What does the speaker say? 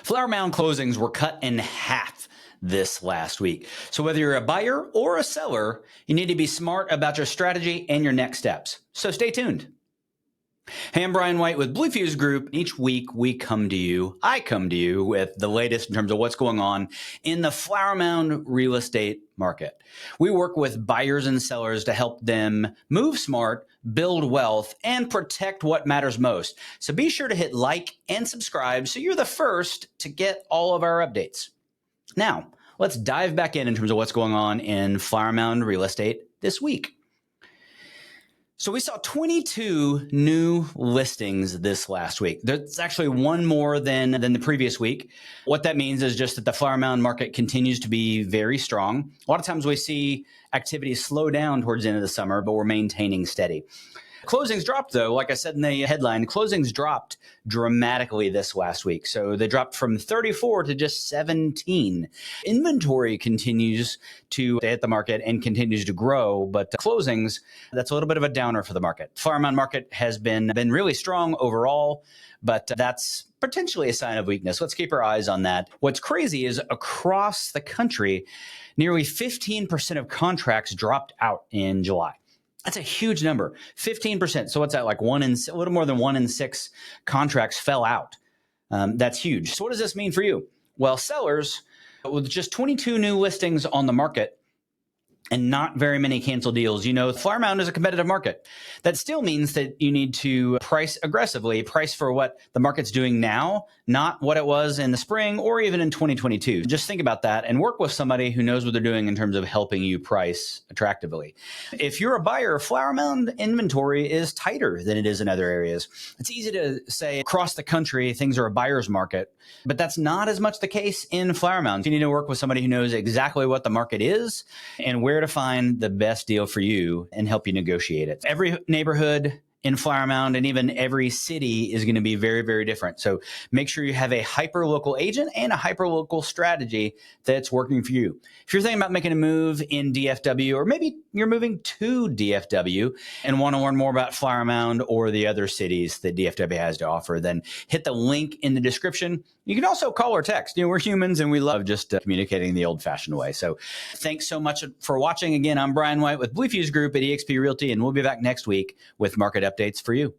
Flower Mound closings were cut in half this last week. So whether you're a buyer or a seller, you need to be smart about your strategy and your next steps. So stay tuned. Hey, I'm Brian White with BlueFuse Group. Each week I come to you with the latest in terms of what's going on in the Flower Mound real estate market. We work with buyers and sellers to help them move smart, build wealth, and protect what matters most. So be sure to hit like and subscribe so you're the first to get all of our updates. Now, let's dive back in terms of what's going on in Flower Mound real estate this week. So we saw 22 new listings this last week. There's actually one more than the previous week. What that means is just that the Flower Mound market continues to be very strong. A lot of times we see activity slow down towards the end of the summer, but we're maintaining steady. Closings dropped, though. Like I said in the headline, closings dropped dramatically this last week. So they dropped from 34 to just 17. Inventory continues to hit the market and continues to grow, but closings, that's a little bit of a downer for the market. Flower Mound market has been really strong overall, but that's potentially a sign of weakness. Let's keep our eyes on that. What's crazy is across the country, nearly 15% of contracts dropped out in July. That's a huge number, 15%. So what's that, like a little more than 1 in 6 contracts fell out. That's huge. So what does this mean for you? Well, sellers, with just 22 new listings on the market and not very many canceled deals, Flower Mound is a competitive market. That still means that you need to price aggressively, price for what the market's doing now, not what it was in the spring or even in 2022. Just think about that and work with somebody who knows what they're doing in terms of helping you price attractively. If you're a buyer, Flower Mound inventory is tighter than it is in other areas. It's easy to say across the country, things are a buyer's market, but that's not as much the case in Flower Mound. You need to work with somebody who knows exactly what the market is and where to find the best deal for you and help you negotiate it. Every neighborhood in Flower Mound and even every city is going to be very, very different. So make sure you have a hyper-local agent and a hyper-local strategy that's working for you. If you're thinking about making a move in DFW, or maybe you're moving to DFW and want to learn more about Flower Mound or the other cities that DFW has to offer, then hit the link in the description. You can also call or text. We're humans and we love just communicating the old-fashioned way. So thanks so much for watching. Again, I'm Brian White with BlueFuse Group at eXp Realty, and we'll be back next week with market updates for you.